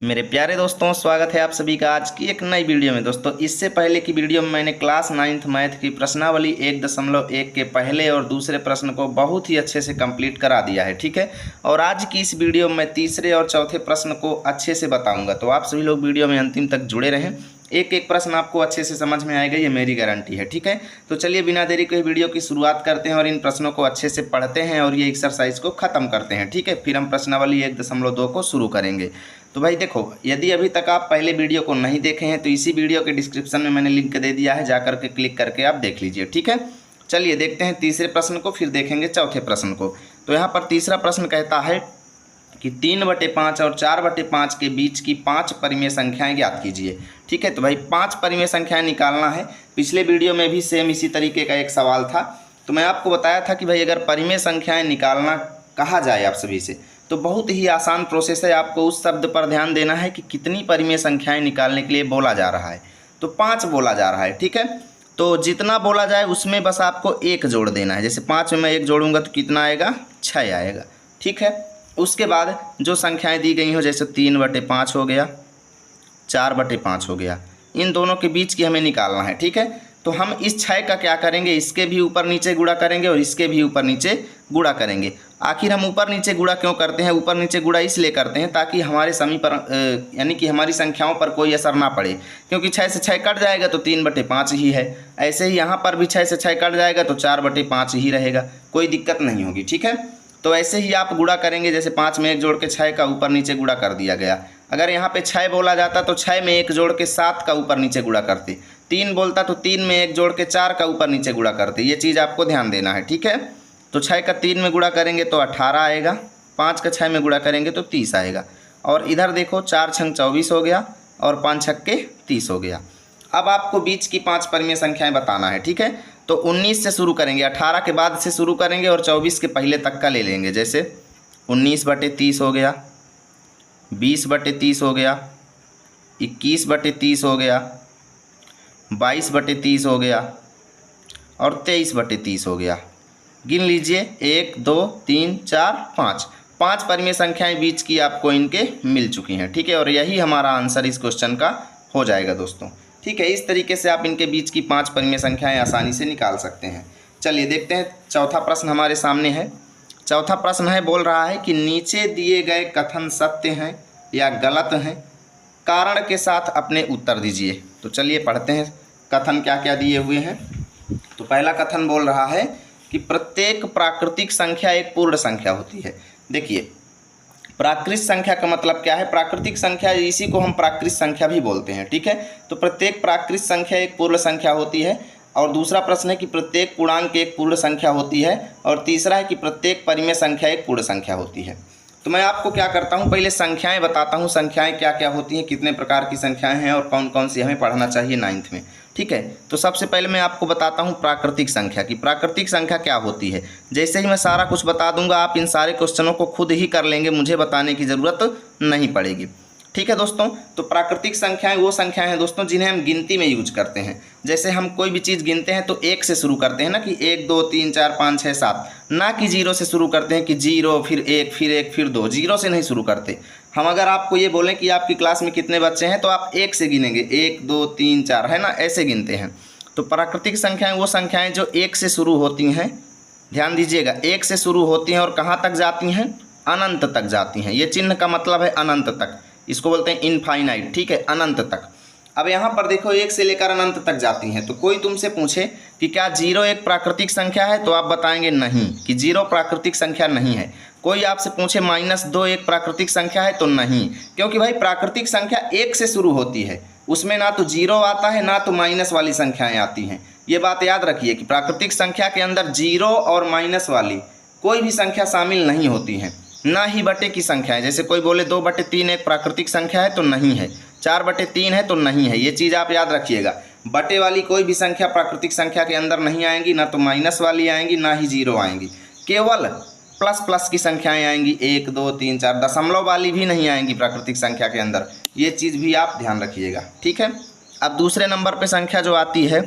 मेरे प्यारे दोस्तों, स्वागत है आप सभी का आज की एक नई वीडियो में। दोस्तों, इससे पहले की वीडियो में मैंने क्लास 9th मैथ की प्रश्नावली 1.1 के पहले और दूसरे प्रश्न को बहुत ही अच्छे से कंप्लीट करा दिया है। ठीक है, और आज की इस वीडियो में मैं तीसरे और चौथे प्रश्न को अच्छे से बताऊंगा, तो आप सभी लोग वीडियो में अंतिम तक जुड़े रहें। एक एक प्रश्न आपको अच्छे से समझ में आएगा, ये मेरी गारंटी है। ठीक है, तो चलिए बिना देरी के वीडियो की शुरुआत करते हैं और इन प्रश्नों को अच्छे से पढ़ते हैं और ये एक्सरसाइज को ख़त्म करते हैं। ठीक है, फिर हम प्रश्नावली 1.2 को शुरू करेंगे। तो भाई देखो, यदि अभी तक आप पहले वीडियो को नहीं देखे हैं तो इसी वीडियो के डिस्क्रिप्शन में मैंने लिंक दे दिया है, जाकर के क्लिक करके आप देख लीजिए। ठीक है, चलिए देखते हैं तीसरे प्रश्न को, फिर देखेंगे चौथे प्रश्न को। तो यहाँ पर तीसरा प्रश्न कहता है कि 3/5 और 4/5 के बीच की 5 परिमेय संख्याएं ज्ञात कीजिए। ठीक है, तो भाई 5 परिमेय संख्याएं निकालना है। पिछले वीडियो में भी सेम इसी तरीके का एक सवाल था, तो मैं आपको बताया था कि भाई अगर परिमेय संख्याएं निकालना कहा जाए आप सभी से तो बहुत ही आसान प्रोसेस है। आपको उस शब्द पर ध्यान देना है कि कितनी परिमेय संख्याएं निकालने के लिए बोला जा रहा है। तो 5 बोला जा रहा है। ठीक है, तो जितना बोला जाए उसमें बस आपको 1 जोड़ देना है। जैसे 5 में मैं 1 जोड़ूंगा तो कितना आएगा, 6 आएगा। ठीक है, उसके बाद जो संख्याएं दी गई हो, जैसे 3/5 हो गया, 4/5 हो गया, इन दोनों के बीच की हमें निकालना है। ठीक है, तो हम इस 6 का क्या करेंगे, इसके भी ऊपर नीचे गुणा करेंगे और इसके भी ऊपर नीचे गुणा करेंगे। आखिर हम ऊपर नीचे गुणा क्यों करते हैं? ऊपर नीचे गुणा इसलिए करते हैं ताकि हमारे समी पर यानी कि हमारी संख्याओं पर कोई असर ना पड़े, क्योंकि 6 से 6 कट जाएगा तो 3/5 ही है। ऐसे ही यहाँ पर भी 6 से 6 कट जाएगा तो 4/5 ही रहेगा, कोई दिक्कत नहीं होगी। ठीक है, तो ऐसे ही आप गुणा करेंगे। जैसे 5 में 1 जोड़ के 6 का ऊपर नीचे गुणा कर दिया गया। अगर यहाँ पे 6 बोला जाता तो 6 में 1 जोड़ के 7 का ऊपर नीचे गुणा करते। 3 बोलता तो 3 में 1 जोड़ के 4 का ऊपर नीचे गुणा करते। ये चीज़ आपको ध्यान देना है। ठीक है, तो 6 का 3 में गुणा करेंगे तो 18 आएगा, 5 का 6 में गुणा करेंगे तो 30 आएगा। और इधर देखो, 4 छंग 24 हो गया और 5 छक्के 30 हो गया। अब आपको बीच की 5 परिमेय संख्याएं बताना है। ठीक है, तो 19 से शुरू करेंगे, 18 के बाद से शुरू करेंगे और 24 के पहले तक का ले लेंगे। जैसे 19/30 हो गया, 20/30 हो गया, 21/30 हो गया, 22/30 हो गया और 23/30 हो गया। गिन लीजिए, 1 2 3 4 5 परिमेय संख्याएं बीच की आपको इनके मिल चुकी हैं। ठीक है, और यही हमारा आंसर इस क्वेश्चन का हो जाएगा दोस्तों। ठीक है, इस तरीके से आप इनके बीच की 5 परिमेय संख्याएं आसानी से निकाल सकते हैं। चलिए देखते हैं, चौथा प्रश्न हमारे सामने है। चौथा प्रश्न है, बोल रहा है कि नीचे दिए गए कथन सत्य हैं या गलत हैं, कारण के साथ अपने उत्तर दीजिए। तो चलिए पढ़ते हैं कथन क्या क्या दिए हुए हैं। तो पहला कथन बोल रहा है कि प्रत्येक प्राकृतिक संख्या एक पूर्ण संख्या होती है। देखिए, प्राकृतिक संख्या का मतलब क्या है? प्राकृतिक संख्या, इसी को हम प्राकृतिक संख्या भी बोलते हैं। ठीक है, तो प्रत्येक प्राकृतिक संख्या एक पूर्ण संख्या होती है। और दूसरा प्रश्न है कि प्रत्येक पूर्णांक एक पूर्ण संख्या होती है। और तीसरा है कि प्रत्येक परिमेय संख्या एक पूर्ण संख्या होती है। तो मैं आपको क्या करता हूँ, पहले संख्याएं बताता हूँ, संख्याएं क्या क्या होती हैं, कितने प्रकार की संख्याएं हैं और कौन कौन सी हमें पढ़ना चाहिए 9th में। ठीक है, तो सबसे पहले मैं आपको बताता हूँ प्राकृतिक संख्या की। प्राकृतिक संख्या क्या होती है? जैसे ही मैं सारा कुछ बता दूंगा, आप इन सारे क्वेश्चनों को खुद ही कर लेंगे, मुझे बताने की ज़रूरत नहीं पड़ेगी। ठीक है दोस्तों, तो प्राकृतिक संख्याएं वो संख्याएं हैं दोस्तों जिन्हें हम गिनती में यूज करते हैं। जैसे हम कोई भी चीज़ गिनते हैं तो 1 से शुरू करते हैं ना, कि 1 2 3 4 5 6 7, ना कि 0 से शुरू करते हैं कि 0 फिर 1 फिर 1 फिर 2। 0 से नहीं शुरू करते हम। अगर आपको ये बोलें कि आपकी क्लास में कितने बच्चे हैं तो आप 1 से गिनेंगे, 1 2 3 4, है ना, ऐसे गिनते हैं। तो प्राकृतिक संख्याएं वो संख्याएं जो 1 से शुरू होती हैं। ध्यान दीजिएगा, 1 से शुरू होती हैं और कहाँ तक जाती हैं? अनंत तक जाती हैं। ये चिन्ह का मतलब है अनंत तक, इसको बोलते हैं इनफाइनाइट। ठीक है, अनंत तक। अब यहाँ पर देखो, 1 से लेकर अनंत तक जाती हैं। तो कोई तुमसे पूछे कि क्या 0 एक प्राकृतिक संख्या है, तो आप बताएंगे नहीं, कि 0 प्राकृतिक संख्या नहीं है। कोई आपसे पूछे -2 एक प्राकृतिक संख्या है, तो नहीं, क्योंकि भाई प्राकृतिक संख्या 1 से शुरू होती है, उसमें ना तो 0 आता है ना तो माइनस वाली संख्याएँ आती हैं। ये बात याद रखिए कि प्राकृतिक संख्या के अंदर 0 और माइनस वाली कोई भी संख्या शामिल नहीं होती हैं, ना ही बटे की संख्या है। जैसे कोई बोले 2/3 एक प्राकृतिक संख्या है, तो नहीं है। 4/3 है, तो नहीं है। ये चीज़ आप याद रखिएगा, बटे वाली कोई भी संख्या प्राकृतिक संख्या के अंदर नहीं आएंगी, ना तो माइनस वाली आएंगी ना ही 0 आएंगी। केवल प्लस प्लस की संख्याएं आएंगी, 1 2 3 4। दशमलव वाली भी नहीं आएंगी प्राकृतिक संख्या के अंदर। ये चीज़ भी आप ध्यान रखिएगा। ठीक है, अब दूसरे नंबर पर संख्या जो आती है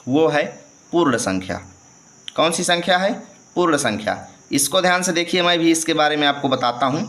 वो है पूर्ण संख्या। कौन सी संख्या है? पूर्ण संख्या। इसको ध्यान से देखिए, मैं भी इसके बारे में आपको बताता हूँ।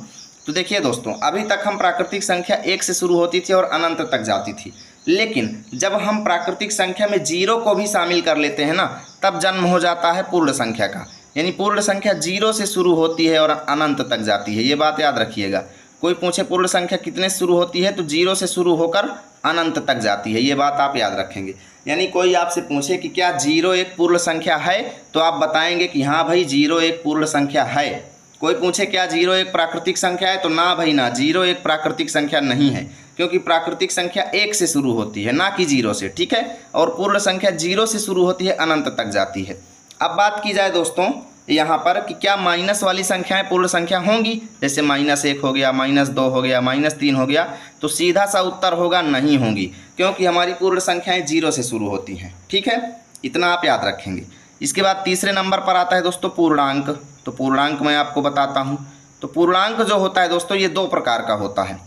तो देखिए दोस्तों, अभी तक हम प्राकृतिक संख्या 1 से शुरू होती थी और अनंत तक जाती थी, लेकिन जब हम प्राकृतिक संख्या में 0 को भी शामिल कर लेते हैं ना, तब जन्म हो जाता है पूर्ण संख्या का। यानी पूर्ण संख्या 0 से शुरू होती है और अनंत तक जाती है, ये बात याद रखिएगा। कोई पूछे पूर्ण संख्या कितने से शुरू होती है, तो 0 से शुरू होकर अनंत तक जाती है, ये बात आप याद रखेंगे। यानी कोई आपसे पूछे कि क्या 0 एक पूर्ण संख्या है, तो आप बताएंगे कि हाँ भाई 0 एक पूर्ण संख्या है। कोई पूछे क्या 0 एक प्राकृतिक संख्या है, तो ना भाई ना, 0 एक प्राकृतिक संख्या नहीं है, क्योंकि प्राकृतिक संख्या 1 से शुरू होती है, ना कि 0 से, ठीक है। और पूर्ण संख्या 0 से शुरू होती है, अनंत तक जाती है। अब बात की जाए दोस्तों यहाँ पर कि क्या माइनस वाली संख्याएं पूर्ण संख्या होंगी, जैसे -1 हो गया, -2 हो गया, -3 हो गया, तो सीधा सा उत्तर होगा नहीं होंगी, क्योंकि हमारी पूर्ण संख्याएं 0 से शुरू होती हैं, ठीक है। इतना आप याद रखेंगे। इसके बाद तीसरे नंबर पर आता है दोस्तों पूर्णांक। तो पूर्णांक मैं आपको बताता हूँ। तो पूर्णांक जो होता है दोस्तों, ये 2 प्रकार का होता है।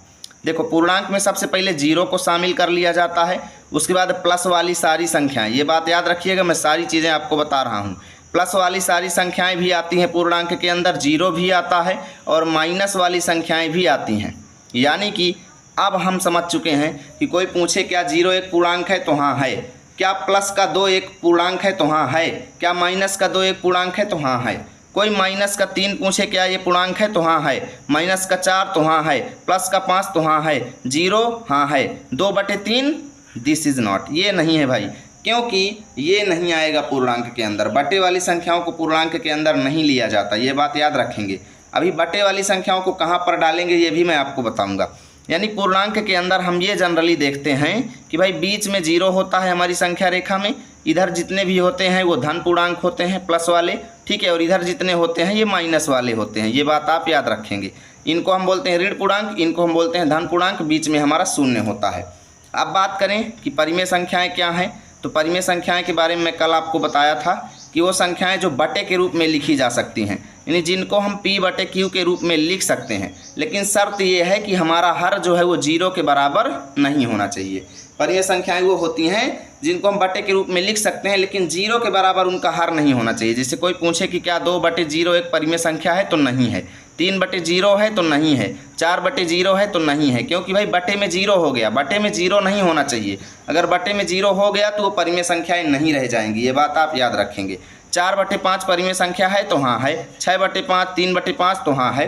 देखो, पूर्णांक में सबसे पहले 0 को शामिल कर लिया जाता है, उसके बाद प्लस वाली सारी संख्याएं, ये बात याद रखिएगा, मैं सारी चीज़ें आपको बता रहा हूँ। प्लस वाली सारी संख्याएं भी आती हैं पूर्णांक के अंदर, 0 भी आता है और माइनस वाली संख्याएं भी आती हैं। यानी कि अब हम समझ चुके हैं कि कोई पूछे क्या 0 एक पूर्णांक है, तो हाँ है। क्या प्लस का 2 एक पूर्णांक है, तो हाँ है। क्या माइनस का 2 एक पूर्णांक है, तो हाँ है। कोई माइनस का 3 पूछे क्या ये पूर्णांक है, तो हाँ है। माइनस का 4 तो हाँ है। प्लस का 5 तो हाँ है। 0 हाँ है। 2/3 दिस इज़ नॉट, ये नहीं है भाई, क्योंकि ये नहीं आएगा पूर्णांक के अंदर। बटे वाली संख्याओं को पूर्णांक के अंदर नहीं लिया जाता, ये बात याद रखेंगे। अभी बटे वाली संख्याओं को कहाँ पर डालेंगे ये भी मैं आपको बताऊंगा। यानी पूर्णांक के अंदर हम ये जनरली देखते हैं कि भाई बीच में 0 होता है हमारी संख्या रेखा में, इधर जितने भी होते हैं वो धन पूर्णांक होते हैं, प्लस वाले, ठीक है, और इधर जितने होते हैं ये माइनस वाले होते हैं, ये बात आप याद रखेंगे। इनको हम बोलते हैं ऋण पूर्णांक, इनको हम बोलते हैं धन पूर्णांक, बीच में हमारा शून्य होता है। अब बात करें कि परिमेय संख्याएँ क्या हैं, तो परिमेय संख्याएं के बारे में मैं कल आपको बताया था कि वो संख्याएं जो बटे के रूप में लिखी जा सकती हैं, यानी जिनको हम P/Q के रूप में लिख सकते हैं, लेकिन शर्त ये है कि हमारा हर जो है वो 0 के बराबर नहीं होना चाहिए। परिमेय संख्याएं वो होती हैं जिनको हम बटे के रूप में लिख सकते हैं, लेकिन 0 के बराबर उनका हर नहीं होना चाहिए। जैसे कोई पूछे कि क्या 2/0 एक परिमेय संख्या है, तो नहीं है। 3/0 है, तो नहीं है। 4/0 है, तो नहीं है, क्योंकि भाई बटे में 0 हो गया, बटे में 0 नहीं होना चाहिए। अगर बटे में 0 हो गया तो वो परिमेय संख्याएं नहीं रह जाएंगी, ये बात आप याद रखेंगे। 4/5 परिमेय संख्या है, तो हाँ है। 6/5, 3/5 तो हाँ है,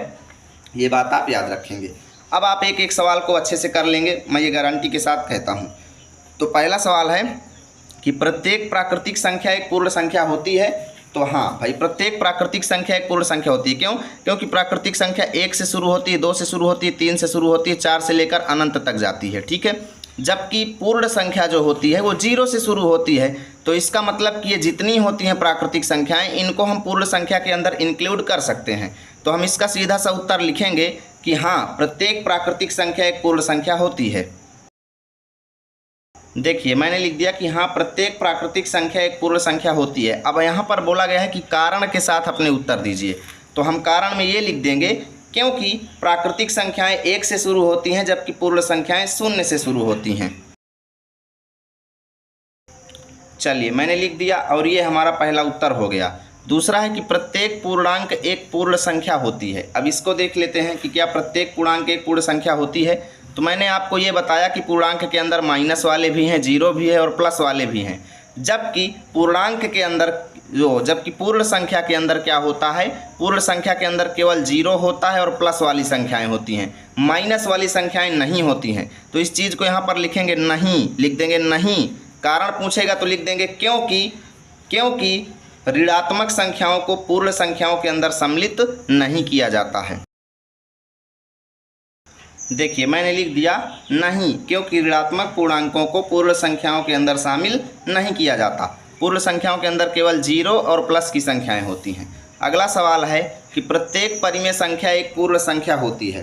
ये बात आप याद रखेंगे। अब आप एक एक सवाल को अच्छे से कर लेंगे, मैं ये गारंटी के साथ कहता हूँ। तो पहला सवाल है कि प्रत्येक प्राकृतिक संख्या एक पूर्ण संख्या होती है, तो हाँ भाई प्रत्येक प्राकृतिक संख्या एक पूर्ण संख्या होती है। क्यों? क्योंकि प्राकृतिक संख्या 1 से शुरू होती है, 2 से शुरू होती है, 3 से शुरू होती है, 4 से लेकर अनंत तक जाती है, ठीक है। जबकि पूर्ण संख्या जो होती है वो 0 से शुरू होती है, तो इसका मतलब कि ये जितनी होती हैं प्राकृतिक संख्याएं, इनको हम पूर्ण संख्या के अंदर इंक्लूड कर सकते हैं। तो हम इसका सीधा सा उत्तर लिखेंगे कि हाँ, प्रत्येक प्राकृतिक संख्या एक पूर्ण संख्या होती है। देखिए मैंने लिख दिया कि हाँ, प्रत्येक प्राकृतिक संख्या एक पूर्ण संख्या होती है। अब यहाँ पर बोला गया है कि कारण के साथ अपने उत्तर दीजिए, तो हम कारण में ये लिख देंगे क्योंकि प्राकृतिक संख्याएं 1 से शुरू होती हैं, जबकि पूर्ण संख्याएं 0 से शुरू होती हैं। चलिए मैंने लिख दिया और ये हमारा पहला उत्तर हो गया। दूसरा है कि प्रत्येक पूर्णांक एक पूर्ण संख्या होती है। अब इसको देख लेते हैं कि क्या प्रत्येक पूर्णांक एक पूर्ण संख्या होती है। तो मैंने आपको ये बताया कि पूर्णांक के अंदर माइनस वाले भी हैं, 0 भी है और प्लस वाले भी हैं, जबकि पूर्णांक के अंदर जबकि पूर्ण संख्या के अंदर क्या होता है, पूर्ण संख्या के अंदर केवल 0 होता है और प्लस वाली संख्याएं होती हैं, माइनस वाली संख्याएं नहीं होती हैं। तो इस चीज़ को यहाँ पर लिखेंगे नहीं, लिख देंगे नहीं। कारण पूछेगा तो लिख देंगे क्योंकि ऋणात्मक संख्याओं को पूर्ण संख्याओं के अंदर सम्मिलित नहीं किया जाता है। देखिए मैंने लिख दिया नहीं, क्योंकि ऋणात्मक पूर्णांकों को पूर्ण संख्याओं के अंदर शामिल नहीं किया जाता। पूर्ण संख्याओं के अंदर केवल 0 और प्लस की संख्याएं होती हैं। अगला सवाल है कि प्रत्येक परिमेय संख्या एक पूर्ण संख्या होती है।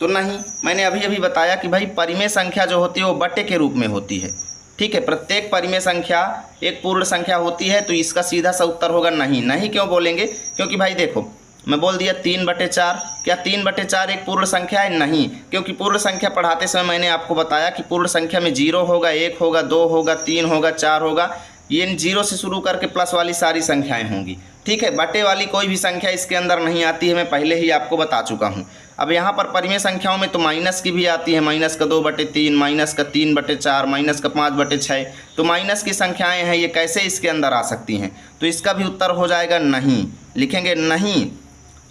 तो नहीं, मैंने अभी बताया कि भाई परिमेय संख्या जो होती है वो बटे के रूप में होती है, ठीक है। प्रत्येक परिमेय संख्या एक पूर्ण संख्या होती है, तो इसका सीधा सा उत्तर होगा नहीं। नहीं क्यों बोलेंगे? क्योंकि भाई देखो मैं बोल दिया 3/4, क्या 3/4 एक पूर्ण संख्या है? नहीं, क्योंकि पूर्ण संख्या पढ़ाते समय मैंने आपको बताया कि पूर्ण संख्या में 0 होगा, 1 होगा, 2 होगा, 3 होगा, 4 होगा, ये 0 से शुरू करके प्लस वाली सारी संख्याएं होंगी, ठीक है। बटे वाली कोई भी संख्या इसके अंदर नहीं आती है, मैं पहले ही आपको बता चुका हूँ। अब यहाँ पर परिमेय संख्याओं में तो माइनस की भी आती है, -2/3, -3/4, -5/6। तो माइनस की संख्याएं हैं, ये कैसे इसके अंदर आ सकती हैं? तो इसका भी उत्तर हो जाएगा नहीं, लिखेंगे नहीं।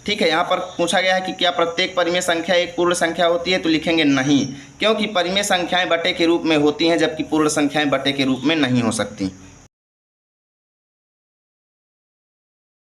ठीक है, यहाँ पर पूछा गया है कि क्या प्रत्येक परिमेय संख्या एक पूर्ण संख्या होती है? तो लिखेंगे नहीं, क्योंकि परिमेय संख्याएं बटे के रूप में होती हैं, जबकि पूर्ण संख्याएं बटे के रूप में नहीं हो सकती।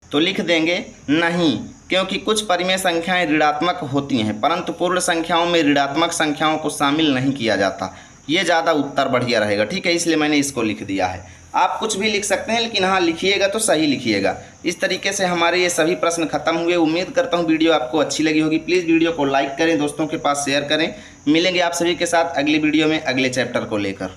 तो लिख देंगे नहीं, क्योंकि कुछ परिमेय संख्याएं ऋणात्मक होती हैं, परंतु पूर्ण संख्याओं में ऋणात्मक संख्याओं को शामिल नहीं किया जाता। ये ज़्यादा उत्तर बढ़िया रहेगा। ठीक है, इसलिए मैंने इसको लिख दिया है। आप कुछ भी लिख सकते हैं, लेकिन हाँ लिखिएगा तो सही लिखिएगा। इस तरीके से हमारे ये सभी प्रश्न खत्म हुए। उम्मीद करता हूँ वीडियो आपको अच्छी लगी होगी। प्लीज़ वीडियो को लाइक करें, दोस्तों के पास शेयर करें। मिलेंगे आप सभी के साथ अगली वीडियो में अगले चैप्टर को लेकर।